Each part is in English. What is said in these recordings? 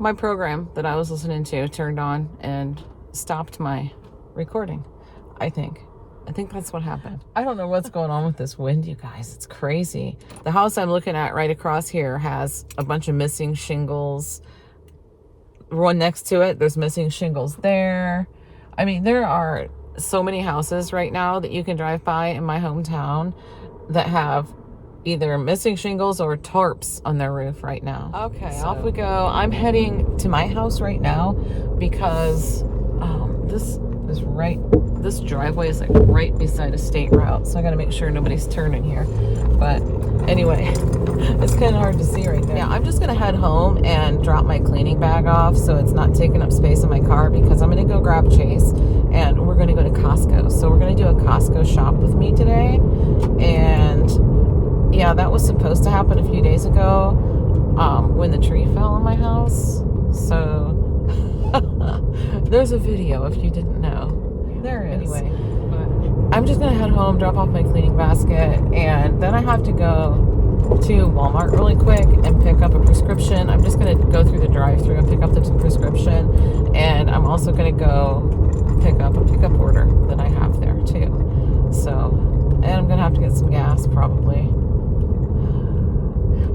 my program that I was listening to turned on and stopped my recording, I think that's what happened. I don't know what's going on with this wind, you guys. It's crazy. The house I'm looking at right across here has a bunch of missing shingles. One next to it, there's missing shingles there. I mean, there are so many houses right now that you can drive by in my hometown that have either missing shingles or tarps on their roof right now. Okay, so off we go. I'm heading to my house right now because this driveway is like right beside a state route, so I gotta make sure nobody's turning here. But anyway, it's kind of hard to see right there. Yeah, I'm just gonna head home and drop my cleaning bag off so it's not taking up space in my car, because I'm gonna go grab Chase and we're gonna go to Costco. So we're gonna do a Costco shop with me today. And yeah, that was supposed to happen a few days ago when the tree fell on my house. So there's a video if you didn't know. There is. Anyway, but I'm just gonna head home, drop off my cleaning basket, and then I have to go to Walmart really quick and pick up a prescription. I'm just gonna go through the drive-thru and pick up the prescription, and I'm also gonna go pick up a pickup order that I have there too. So, and I'm gonna have to get some gas probably.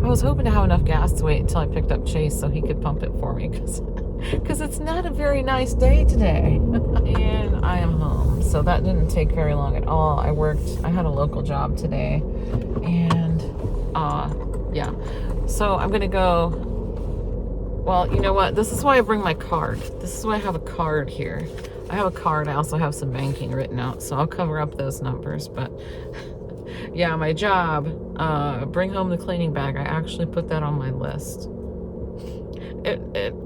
I was hoping to have enough gas to wait until I picked up Chase so he could pump it for me, because it's not a very nice day today. And I am home, so that didn't take very long at all. I had a local job today, and yeah, so I'm gonna go. Well, you know what, this is why I bring my card. This is why I have a card here. I have a card. I also have some banking written out, so I'll cover up those numbers. But yeah, my job, bring home the cleaning bag. I actually put that on my list.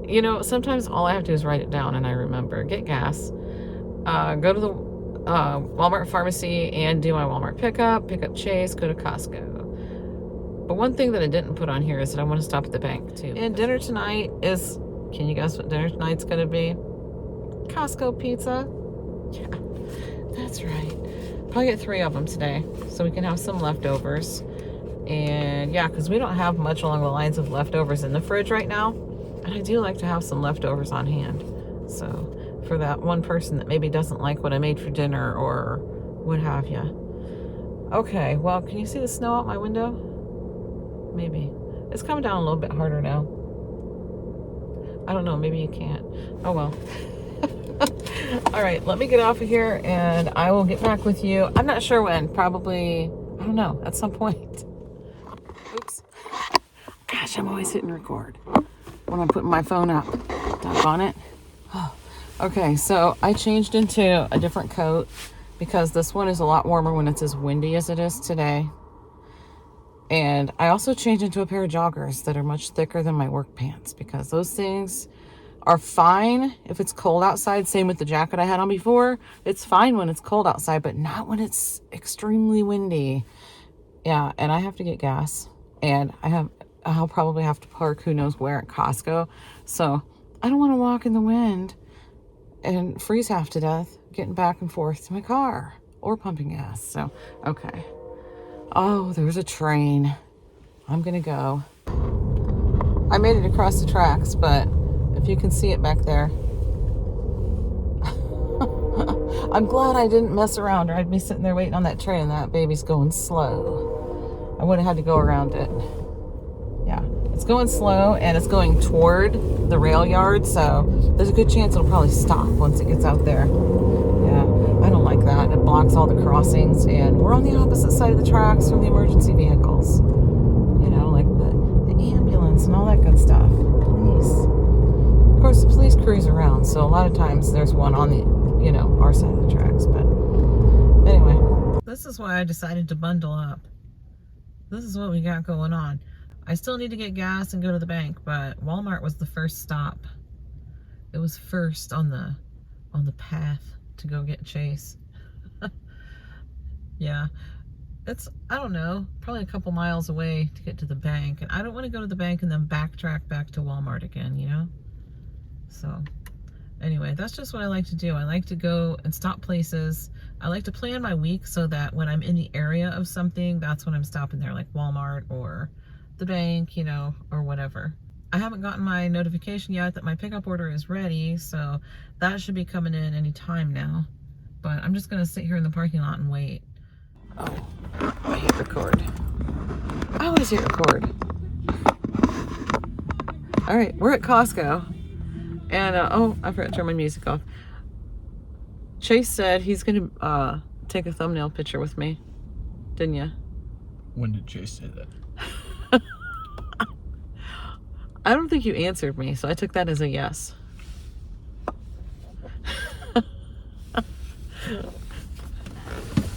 You know, sometimes all I have to do is write it down and I remember. Get gas, go to the Walmart pharmacy and do my Walmart pick up Chase, go to Costco. But one thing that I didn't put on here is that I want to stop at the bank too. And dinner tonight is, can you guess what dinner tonight's going to be? Costco pizza. Yeah, that's right. Probably get 3 of them today so we can have some leftovers. And yeah, because we don't have much along the lines of leftovers in the fridge right now. And I do like to have some leftovers on hand. So for that one person that maybe doesn't like what I made for dinner or what have you. Okay, well, can you see the snow out my window? Maybe. It's coming down a little bit harder now. I don't know, maybe you can't. Oh well. All right, let me get off of here and I will get back with you. I'm not sure when, probably, I don't know, at some point. Oops. Gosh, I'm always hitting record when I'm putting my phone up. Doggone it. Oh. Okay, so I changed into a different coat because this one is a lot warmer when it's as windy as it is today. And I also changed into a pair of joggers that are much thicker than my work pants, because those things are fine if it's cold outside. Same with the jacket I had on before. It's fine when it's cold outside, but not when it's extremely windy. Yeah, and I have to get gas, and I'll probably have to park who knows where at Costco. So I don't want to walk in the wind and freeze half to death getting back and forth to my car or pumping gas. So, okay. Oh, there's a train. I'm gonna go. I made it across the tracks, but if you can see it back there. I'm glad I didn't mess around, or I'd be sitting there waiting on that train and that baby's going slow. I would have had to go around it. Yeah, it's going slow and it's going toward the rail yard, so there's a good chance it'll probably stop once it gets out there. Yeah, I don't like that. It blocks all the crossings, and we're on the opposite side of the tracks from the emergency vehicles. You know, like the ambulance and all that good stuff. Police. Of course, the police cruise around, so a lot of times there's one on the, you know, our side of the tracks. But anyway, this is why I decided to bundle up. This is what we got going on. I still need to get gas and go to the bank, but Walmart was the first stop. It was first on the path to go get Chase. Yeah, it's, I don't know, probably a couple miles away to get to the bank, and I don't want to go to the bank and then backtrack back to Walmart again, you know? So anyway, that's just what I like to do. I like to go and stop places. I like to plan my week so that when I'm in the area of something, that's when I'm stopping there, like Walmart or the bank, you know, or whatever. I haven't gotten my notification yet that my pickup order is ready, so that should be coming in any time now. But I'm just gonna sit here in the parking lot and wait. Oh, I hit record. I always hit record. All right, we're at Costco, and oh, I forgot to turn my music off. Chase said he's gonna take a thumbnail picture with me, didn't you? When did Chase say that? I don't think you answered me, so I took that as a yes.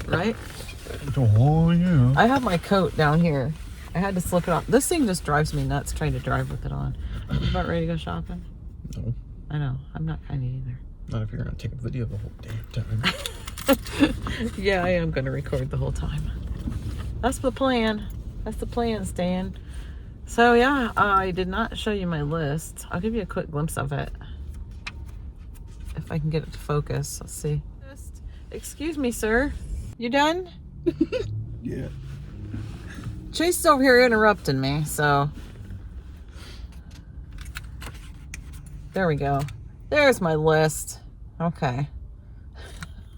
Right? Oh, yeah. I have my coat down here. I had to slip it off. This thing just drives me nuts trying to drive with it on. You about ready to go shopping? No. I know. I'm not kind of either. Not if you're going to take a video the whole damn time. Yeah, I am going to record the whole time. That's the plan. That's the plan, Stan. So, yeah, I did not show you my list. I'll give you a quick glimpse of it. If I can get it to focus. Let's see. Excuse me, sir. You done? Yeah. Chase is over here interrupting me, so. There we go. There's my list. Okay.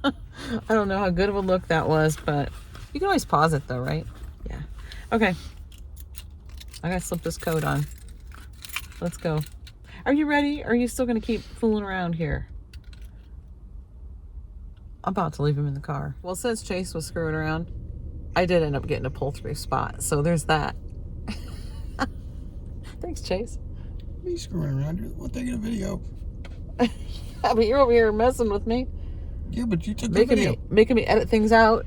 I don't know how good of a look that was, but you can always pause it though, right? Yeah. Okay. I gotta slip this coat on. Let's go. Are you ready? Or are you still gonna keep fooling around here? I'm about to leave him in the car. Well, since Chase was screwing around, I did end up getting a pull-through spot, so there's that. Thanks, Chase. Me screwing around. We're taking a video. Yeah, but you're over here messing with me. Yeah, but you took the video. Making me edit things out.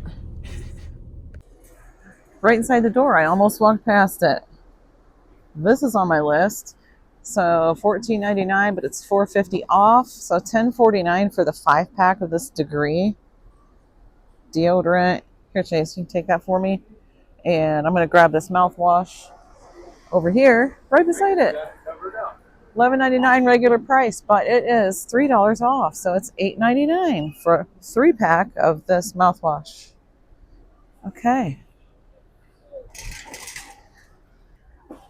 Right inside the door. I almost walked past it. This is on my list. So $14.99, but it's $4.50 off. So $10.49 for the 5-pack of this Degree deodorant. Here, Chase, you can take that for me. And I'm going to grab this mouthwash over here, right beside it. $11.99 regular price, but it is $3 off. So it's $8.99 for a 3-pack of this mouthwash. Okay.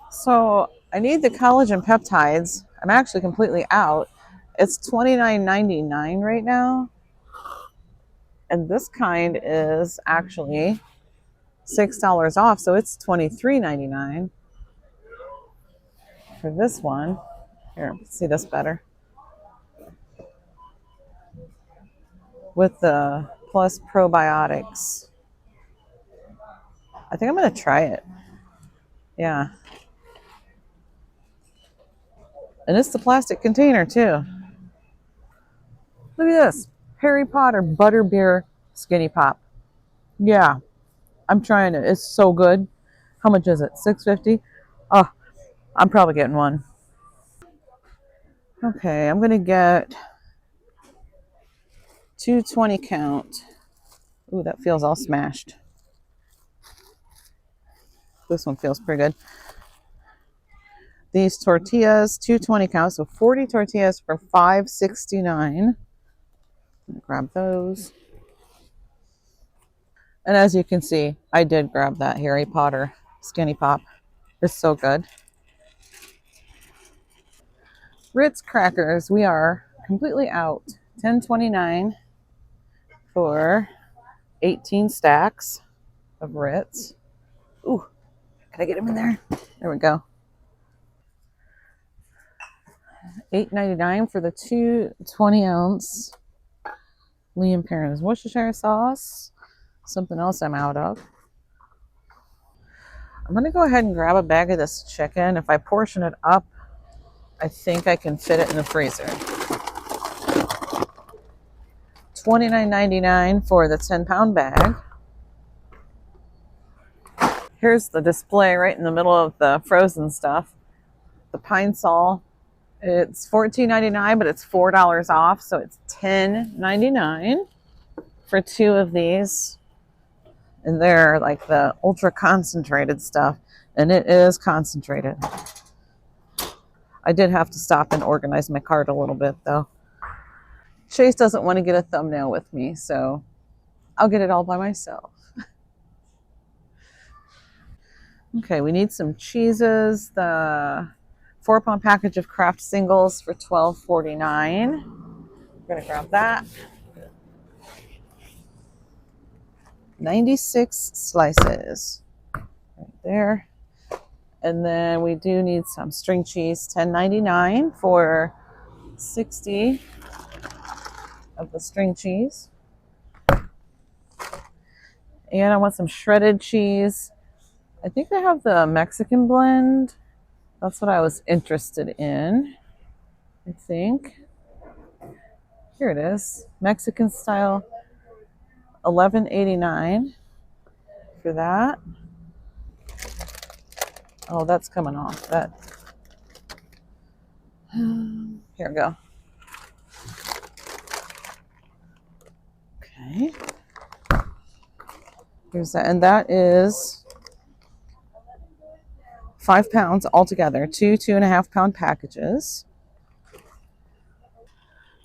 So I need the collagen peptides. I'm actually completely out. It's $29.99 right now. And this kind is actually $6 off. So it's $23.99 for this one. Here, see this better. With the plus probiotics. I think I'm going to try it. Yeah. And it's the plastic container too. Look at this. Harry Potter Butterbeer Skinny Pop. Yeah. I'm trying it. It's so good. How much is it? $6.50? Oh, I'm probably getting one. Okay, I'm going to get 220 count. Ooh, that feels all smashed. This one feels pretty good. These tortillas, 220 count, so 40 tortillas for $5.69. I'm gonna grab those. And as you can see, I did grab that Harry Potter Skinny Pop. It's so good. Ritz crackers, we are completely out. $10.29 for 18 stacks of Ritz. Ooh, can I get them in there? There we go. $8.99 for the 2 20-ounce Liam Perrin's Worcestershire sauce. Something else I'm out of. I'm going to go ahead and grab a bag of this chicken. If I portion it up, I think I can fit it in the freezer. $29.99 for the 10-pound bag. Here's the display right in the middle of the frozen stuff. The Pine Sol. It's $14.99, but it's $4 off, so it's $10.99 for 2 of these. And they're like the ultra concentrated stuff, and it is concentrated. I did have to stop and organize my cart a little bit, though. Chase doesn't want to get a thumbnail with me, so I'll get it all by myself. Okay, we need some cheeses. The 4-pound package of Kraft singles for $12.49. We're gonna grab that. 96 slices right there. And then we do need some string cheese, $10.99 for 60 of the string cheese. And I want some shredded cheese. I think they have the Mexican blend. That's what I was interested in, I think. Here it is. Mexican style, $11.89 for that. Oh, that's coming off. That. Here we go. Okay. Here's that. And that is 5 pounds altogether. 2.5-pound packages.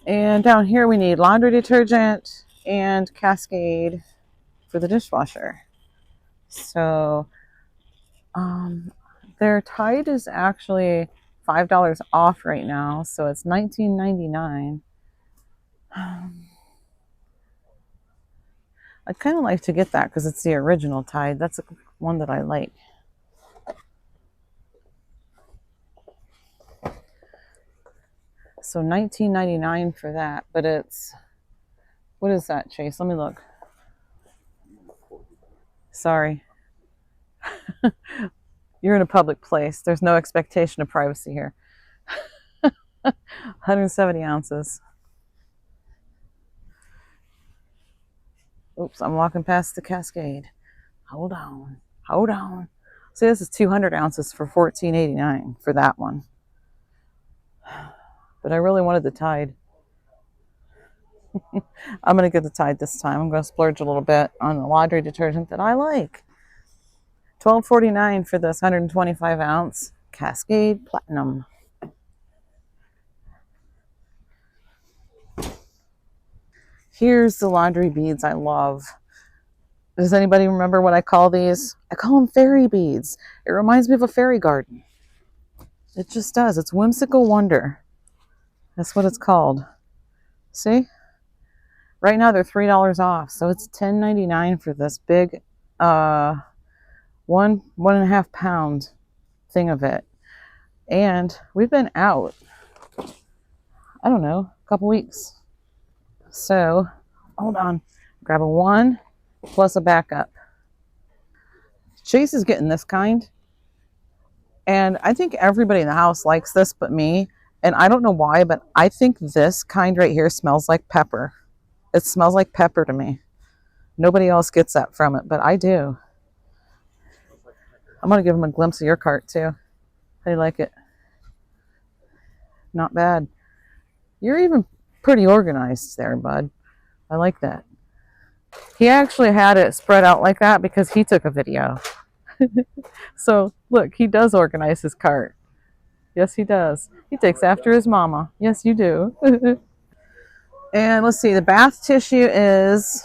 And down here we need laundry detergent and Cascade for the dishwasher. So their Tide is actually $5 off right now, so it's $19.99. I'd kind of like to get that because it's the original Tide. That's the one that I like. So $19.99 for that, but it's, what is that, Chase? Let me look. Sorry. You're in a public place. There's no expectation of privacy here. 170 ounces. Oops, I'm walking past the Cascade. Hold on. Hold on. See, this is 200 ounces for $14.89 for that one. But I really wanted the Tide. I'm going to get the Tide this time. I'm going to splurge a little bit on the laundry detergent that I like. $12.49 for this 125 ounce Cascade Platinum. Here's the laundry beads I love. Does anybody remember what I call these? I call them fairy beads. It reminds me of a fairy garden. It just does. It's whimsical wonder. That's what it's called. See? Right now they're $3 off, so it's $10.99 for this big 1.5 pound thing of it. And we've been out, I don't know, a couple weeks. So hold on, grab a 1 plus a backup. Chase is getting this kind, and I think everybody in the house likes this but me. And I don't know why, but I think this kind right here smells like pepper. It smells like pepper to me. Nobody else gets that from it, but I do. I'm going to give them a glimpse of your cart too. How do you like it? Not bad. You're even pretty organized there, bud. I like that. He actually had it spread out like that because he took a video. So look, he does organize his cart. Yes, he does. He takes after his mama. Yes, you do. And let's see, the bath tissue is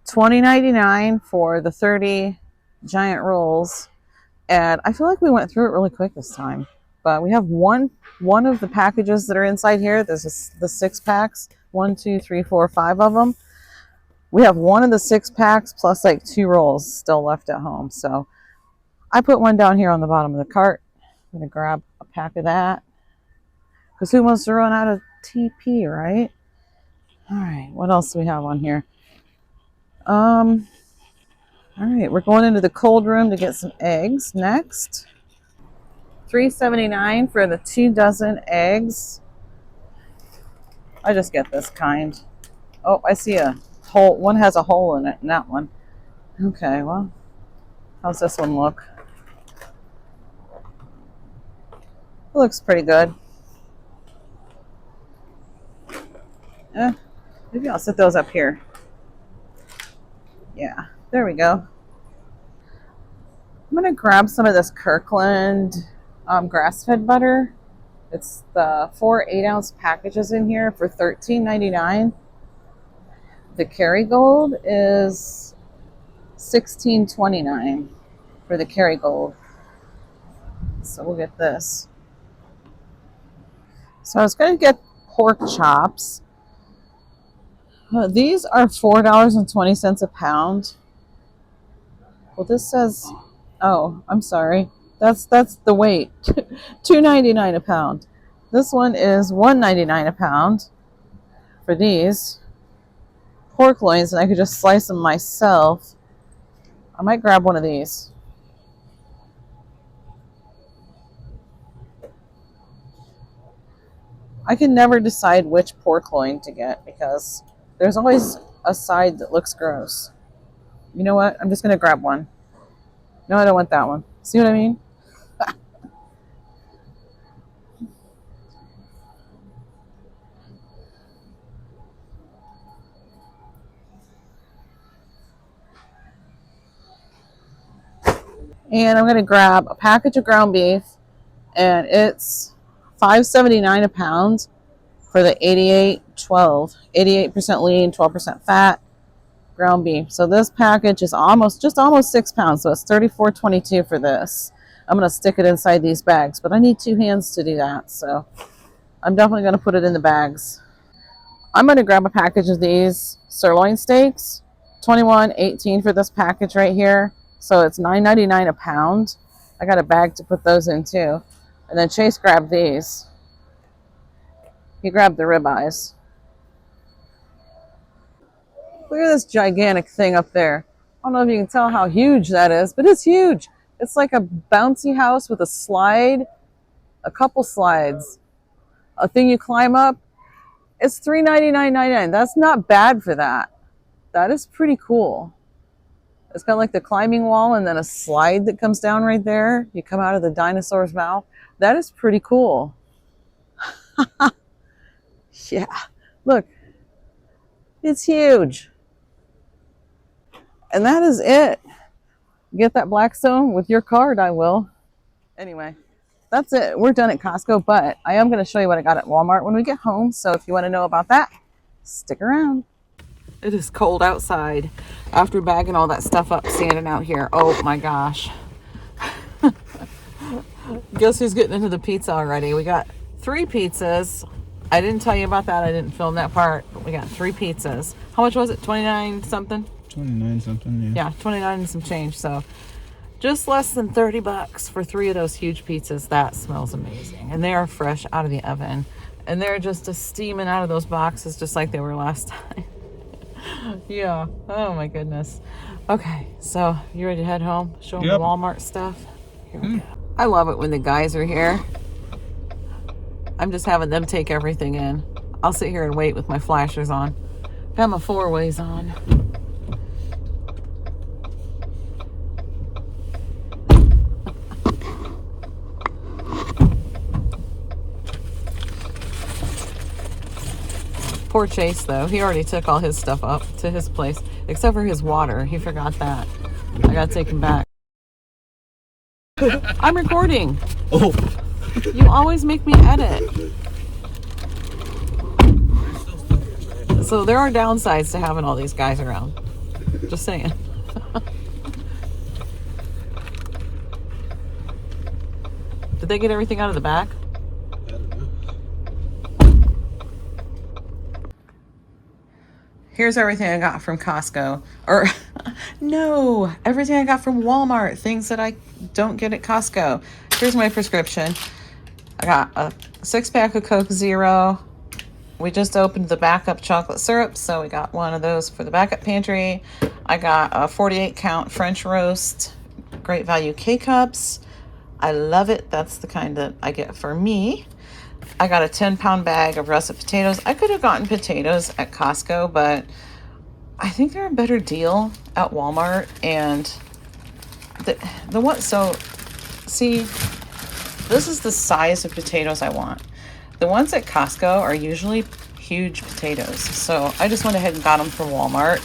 $20.99 for the 30 giant rolls. And I feel like we went through it really quick this time. But we have one of the packages that are inside here. There's the 6 packs. 1, 2, 3, 4, 5 of them. We have one of the 6 packs plus like 2 rolls still left at home. So I put one down here on the bottom of the cart. I'm going to grab a pack of that. Because who wants to run out of TP, right? All right, what else do we have on here? All right, we're going into the cold room to get some eggs next. $3.79 for the 2 dozen eggs. I just get this kind. Oh, I see a hole. One has a hole in it, in that one. Okay, well, how's this one look? It looks pretty good. Maybe I'll set those up here. Yeah, there we go. I'm going to grab some of this Kirkland grass-fed butter. It's the 4 8-ounce packages in here for $13.99. The Kerrygold is $16.29 for the Kerrygold. So we'll get this. So I was going to get pork chops. These are $4.20 a pound. Well, this says, oh, I'm sorry. That's the weight. $2.99 a pound. This one is $1.99 a pound for these pork loins, and I could just slice them myself. I might grab one of these. I can never decide which pork loin to get because there's always a side that looks gross. You know what? I'm just going to grab one. No, I don't want that one. See what I mean? And I'm going to grab a package of ground beef, and it's $5.79 a pound for the 88% lean, 12% fat ground beef. So this package is just almost 6 pounds. So it's $34.22 for this. I'm going to stick it inside these bags, but I need 2 hands to do that. So I'm definitely going to put it in the bags. I'm going to grab a package of these sirloin steaks, $21.18 for this package right here. So it's $9.99 a pound. I got a bag to put those in too. And then Chase grabbed these. He grabbed the ribeyes. Look at this gigantic thing up there. I don't know if you can tell how huge that is, but it's huge. It's like a bouncy house with a slide, a couple slides, a thing you climb up. It's $399.99. That's not bad for that. That is pretty cool. It's got like the climbing wall and then a slide that comes down right there. You come out of the dinosaur's mouth. That is pretty cool. Yeah. Look. It's huge. And that is it. Get that Blackstone with your card, I will. Anyway, that's it. We're done at Costco, but I am going to show you what I got at Walmart when we get home. So if you want to know about that, stick around. It is cold outside after bagging all that stuff up, standing out here. Oh my gosh. Guess who's getting into the pizza already? We got 3 pizzas. I didn't tell you about that. I didn't film that part. But we got 3 pizzas. How much was it? 29 something? 29 something, yeah. Yeah, 29 and some change. So just less than $30 for 3 of those huge pizzas. That smells amazing. And they are fresh out of the oven. And they're just a steaming out of those boxes just like they were last time. Yeah. Oh my goodness. Okay, so you ready to head home? Show them the Walmart stuff? Here we go. I love it when the guys are here. I'm just having them take everything in. I'll sit here and wait with my flashers on. Got my 4-ways on. Poor Chase, though. He already took all his stuff up to his place, except for his water. He forgot that. I gotta take him back. I'm recording. Oh. You always make me edit. So there are downsides to having all these guys around. Just saying. Did they get everything out of the back? Here's everything I got from Costco. Or, no, everything I got from Walmart. Things that I don't get at Costco. Here's my prescription. I got a 6-pack of Coke Zero. We just opened the backup chocolate syrup, so we got one of those for the backup pantry. I got a 48-count French roast Great Value K-Cups. I love it. That's the kind that I get for me. I got a 10-pound bag of russet potatoes. I could have gotten potatoes at Costco, but I think they're a better deal at Walmart. And the one, so see, this is the size of potatoes I want. The ones at Costco are usually huge potatoes. So I just went ahead and got them from Walmart.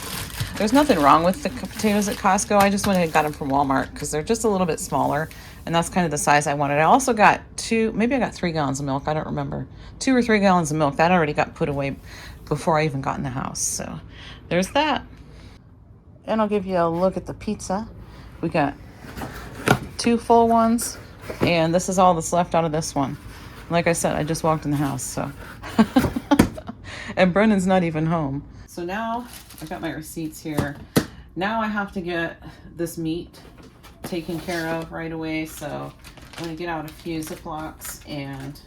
There's nothing wrong with the potatoes at Costco. I just went ahead and got them from Walmart because they're just a little bit smaller. And that's kind of the size I wanted. I also got 3 gallons of milk. I don't remember. 2 or 3 gallons of milk. That already got put away before I even got in the house. So there's that. And I'll give you a look at the pizza. We got 2 full ones. And this is all that's left out of this one. Like I said, I just walked in the house, so. And Brennan's not even home. So now I've got my receipts here. Now I have to get this meat taken care of right away. So I'm gonna get out a few Ziplocs and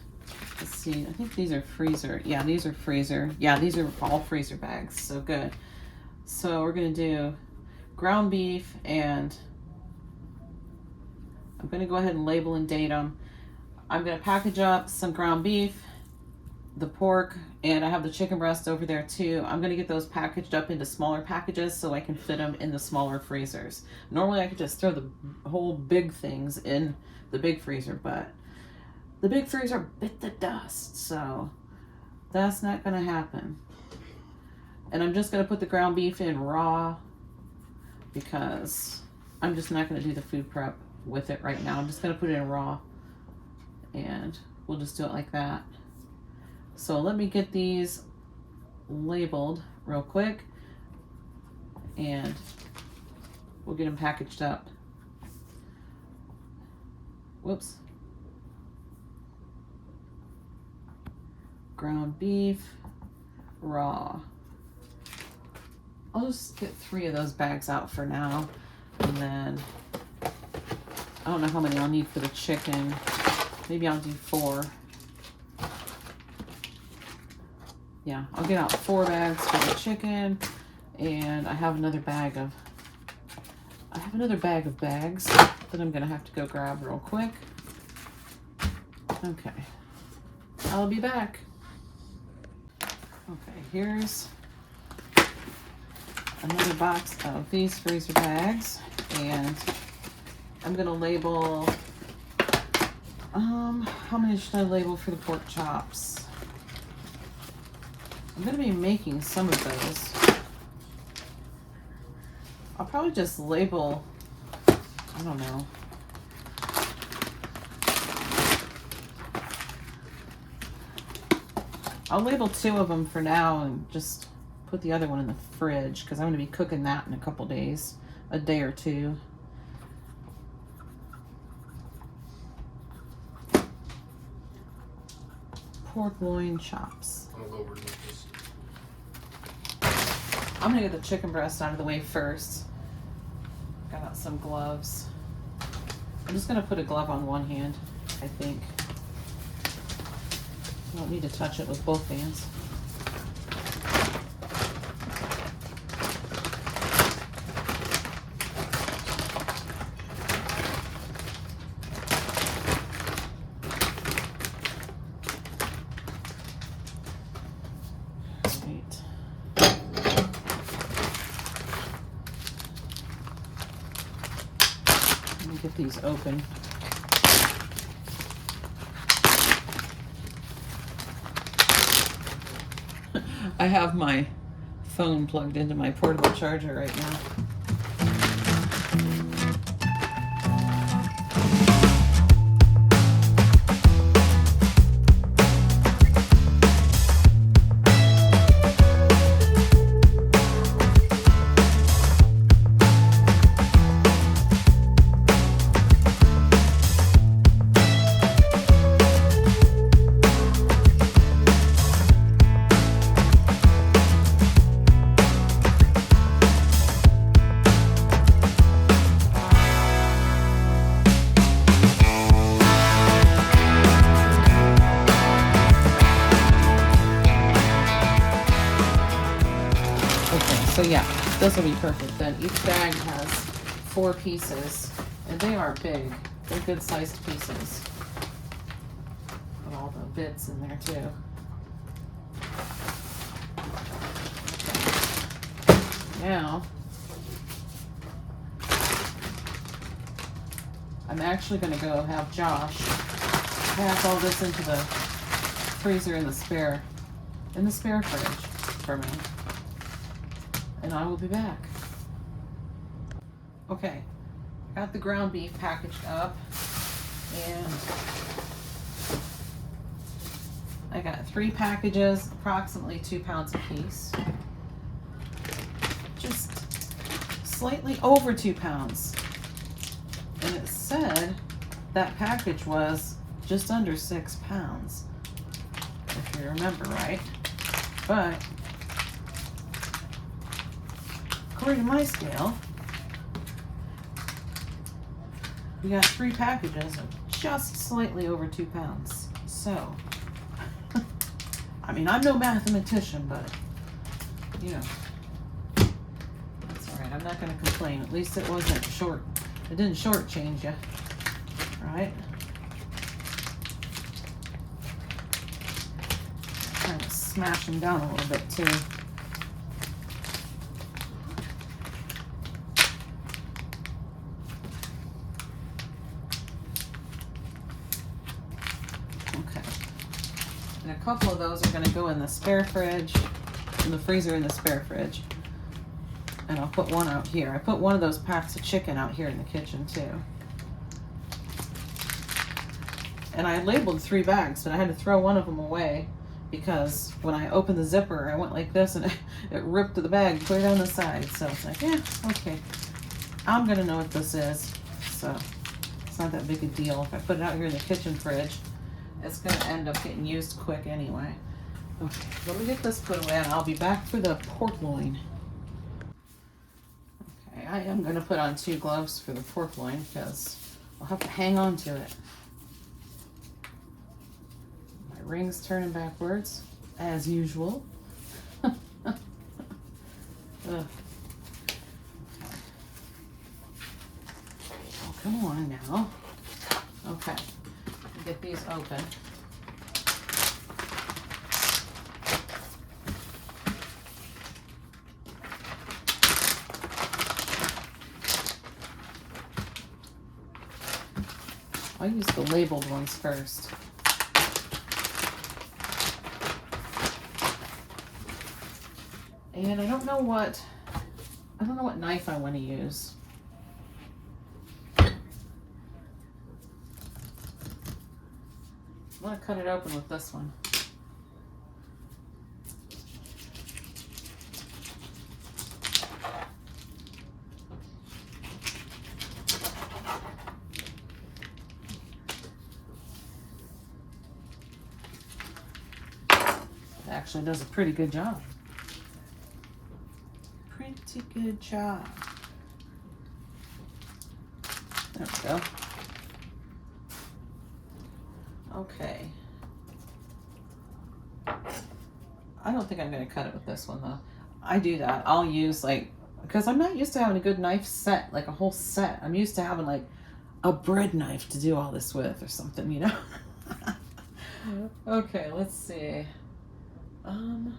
let's see, I think these are freezer. Yeah, these are freezer. Yeah, these are all freezer bags, so good. So we're gonna do ground beef, and I'm gonna go ahead and label and date them. I'm gonna package up some ground beef, the pork, and I have the chicken breast over there too. I'm gonna get those packaged up into smaller packages so I can fit them in the smaller freezers. Normally I could just throw the whole big things in the big freezer, but the big freezer bit the dust, so that's not gonna happen. And I'm just gonna put the ground beef in raw because I'm just not gonna do the food prep with it right now. I'm just gonna put it in raw and we'll just do it like that. So let me get these labeled real quick and we'll get them packaged up. Whoops. Ground beef, raw. I'll just get 3 of those bags out for now. And then, I don't know how many I'll need for the chicken. Maybe I'll do 4. Yeah, I'll get out 4 bags for the chicken. And I have another bag of bags that I'm gonna have to go grab real quick. Okay, I'll be back. Okay, here's another box of these freezer bags, and I'm gonna label, how many should I label for the pork chops? I'm gonna be making some of those. I'll probably just label, I don't know. I'll label 2 of them for now and just put the other one in the fridge because I'm going to be cooking that in a couple days, a day or 2. Pork loin chops. I'm going to get the chicken breast out of the way first. Got out some gloves. I'm just going to put a glove on one hand, I think. I don't need to touch it with both hands. Right. Let me get these open. I have my phone plugged into my portable charger right now. So yeah, this will be perfect then. Each bag has 4 pieces, and they are big. They're good sized pieces. Put all the bits in there too. Now, I'm actually going to go have Josh pack all this into the freezer in the spare fridge for me. And I will be back. Okay, got the ground beef packaged up, and I got 3 packages, approximately 2 pounds a piece. Just slightly over 2 pounds. And it said that package was just under 6 pounds, if you remember right. But according to my scale, we got 3 packages of just slightly over 2 pounds. So, I mean, I'm no mathematician, but, you know, that's all right. I'm not going to complain. At least it wasn't short. It didn't shortchange you, right? Trying to smash them down a little bit, too. And a couple of those are going to go in the spare fridge, in the freezer in the spare fridge. And I'll put one out here. I put one of those packs of chicken out here in the kitchen too. And I labeled 3 bags, but I had to throw one of them away because when I opened the zipper, I went like this and it ripped the bag clear down the side. So it's like, yeah, okay. I'm going to know what this is. So it's not that big a deal. If I put it out here in the kitchen fridge, it's going to end up getting used quick anyway. Okay, let me get this put away and I'll be back for the pork loin. Okay, I am going to put on 2 gloves for the pork loin because I'll have to hang on to it. My ring's turning backwards, as usual. Ugh. Oh, come on now. Okay. Get these open. I'll use the labeled ones first. And I don't know what knife I want to use. I'm going to cut it open with this one. It actually does a pretty good job. Pretty good job. There we go. Okay. I don't think I'm going to cut it with this one though. I do that. I'll use because I'm not used to having a good knife set, like a whole set. I'm used to having like a bread knife to do all this with or something, you know? Okay, let's see. I'll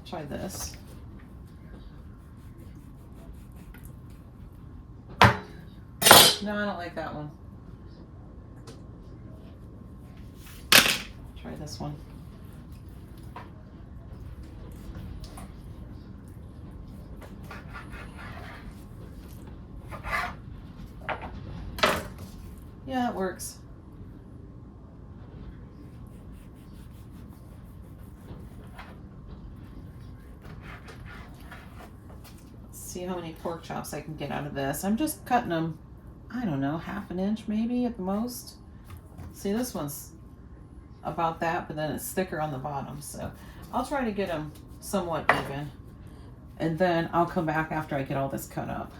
try this. No, I don't like that one. Try this one. Yeah, it works. Let's see how many pork chops I can get out of this. I'm just cutting them, I don't know, 1/2 inch maybe at the most. See, this one's about that, but then it's thicker on the bottom. So I'll try to get them somewhat even. And then I'll come back after I get all this cut up.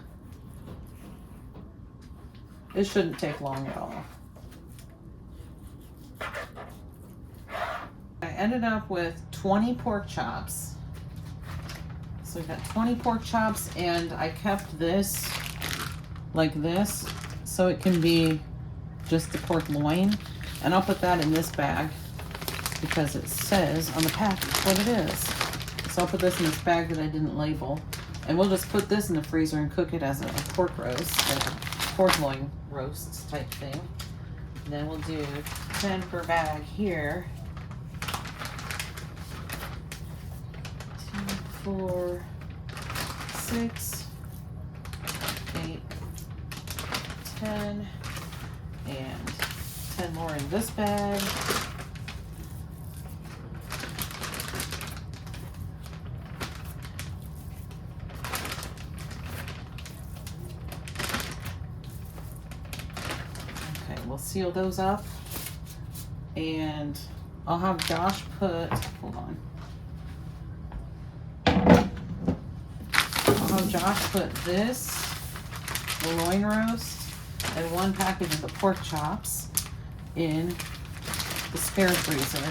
It shouldn't take long at all. I ended up with 20 pork chops. So we got 20 pork chops, and I kept this like this so it can be just the pork loin. And I'll put that in this bag because it says on the package what it is. So I'll put this in this bag that I didn't label. And we'll just put this in the freezer and cook it as a pork roast, like a pork loin roast type thing. And then we'll do 10 per bag here. 2, 4, 6, 8, 10, and 10 more in this bag. seal those up, and I'll have Josh put, hold on. I'll have Josh put this, the loin roast, and one package of the pork chops in the spare freezer.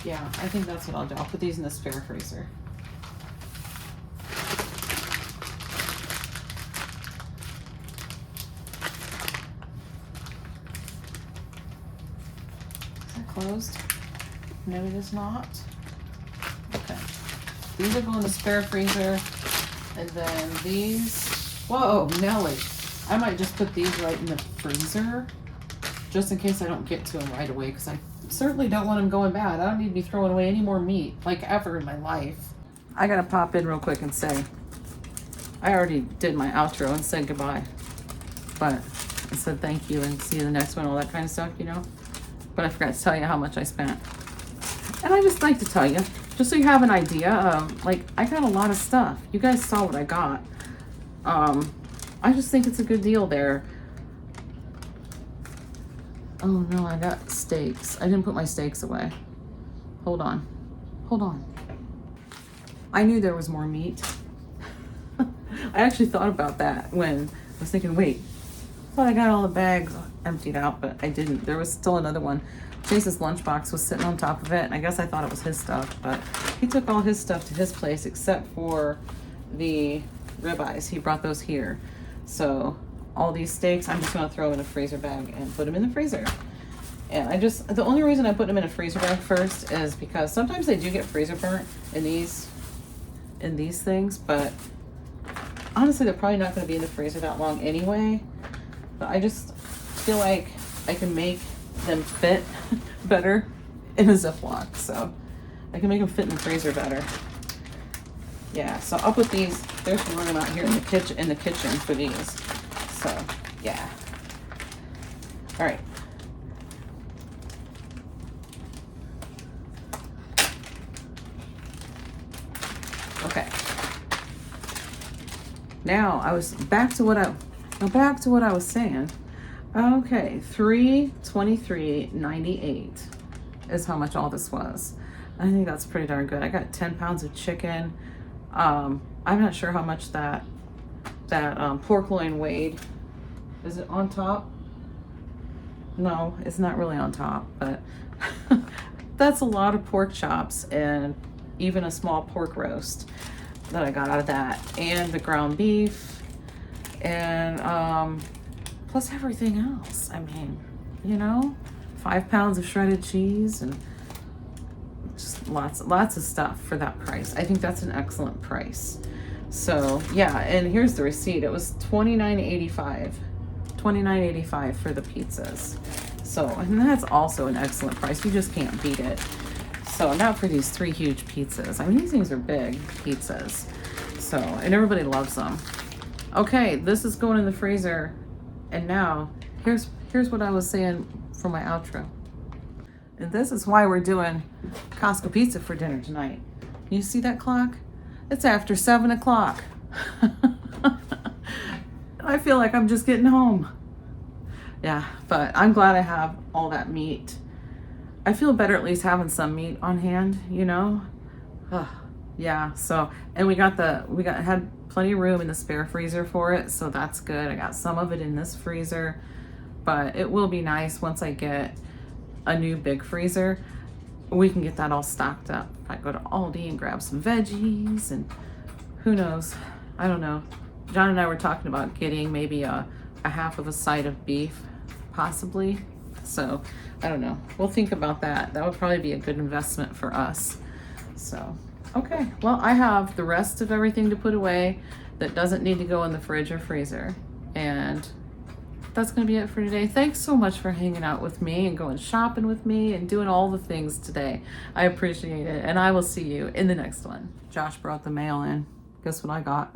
Yeah, I think that's what I'll do. I'll put these in the spare freezer. Is that closed? No, it is not. Okay. These will go in the spare freezer. And then these, whoa, Nelly. I might just put these right in the freezer just in case I don't get to them right away, because I certainly don't want them going bad. I don't need to be throwing away any more meat, like ever in my life. I gotta pop in real quick and say, I already did my outro and said goodbye. But I said thank you and see you in the next one, all that kind of stuff, you know? But I forgot to tell you how much I spent. And I just like to tell you, just so you have an idea of, like, I got a lot of stuff. You guys saw what I got. I just think it's a good deal there. Oh no, I got steaks. I didn't put my steaks away. Hold on. Hold on. I knew there was more meat. I actually thought about that when I was thinking, wait, I thought I got all the bags emptied out, but I didn't. There was still another one. Chase's lunchbox was sitting on top of it, and I guess I thought it was his stuff, but he took all his stuff to his place except for the ribeyes. He brought those here. So all these steaks, I'm just gonna throw in a freezer bag and put them in the freezer. And the only reason I put them in a freezer bag first is because sometimes they do get freezer burnt in these things, but honestly, they're probably not gonna be in the freezer that long anyway. But I just feel like I can make them fit better in a Ziploc, so I can make them fit in the freezer better. Yeah, so I'll put these, there's some room out here in the kitchen for these. So, yeah. All right. Okay. Now I was back to what I was saying. Okay, $323.98 is how much all this was. I think that's pretty darn good. I got 10 pounds of chicken. I'm not sure how much that pork loin weighed. Is it on top? No, it's not really on top, but that's a lot of pork chops and even a small pork roast that I got out of that, and the ground beef, and plus everything else. I mean, you know, 5 pounds of shredded cheese and just lots of stuff for that price. I think that's an excellent price. So yeah, and here's the receipt. It was $29.85 for the pizzas. So, and that's also an excellent price. You just can't beat it. So not for these 3 huge pizzas. I mean, these things are big pizzas. So, and everybody loves them. Okay, this is going in the freezer. And now, here's what I was saying for my outro. And this is why we're doing Costco pizza for dinner tonight. You see that clock? It's after 7 o'clock. I feel like I'm just getting home. Yeah, but I'm glad I have all that meat. I feel better at least having some meat on hand, you know? Yeah, so, and we had plenty of room in the spare freezer for it, so that's good. I got some of it in this freezer, but it will be nice once I get a new big freezer. We can get that all stocked up. If I go to Aldi and grab some veggies, and who knows, I don't know. John and I were talking about getting maybe a half of a side of beef, possibly. So I don't know, we'll think about that. That would probably be a good investment for us. So okay, well, I have the rest of everything to put away that doesn't need to go in the fridge or freezer, and that's gonna be it for today. Thanks so much for hanging out with me and going shopping with me and doing all the things today. I appreciate it, and I will see you in the next one. Josh brought the mail in. Guess what I got?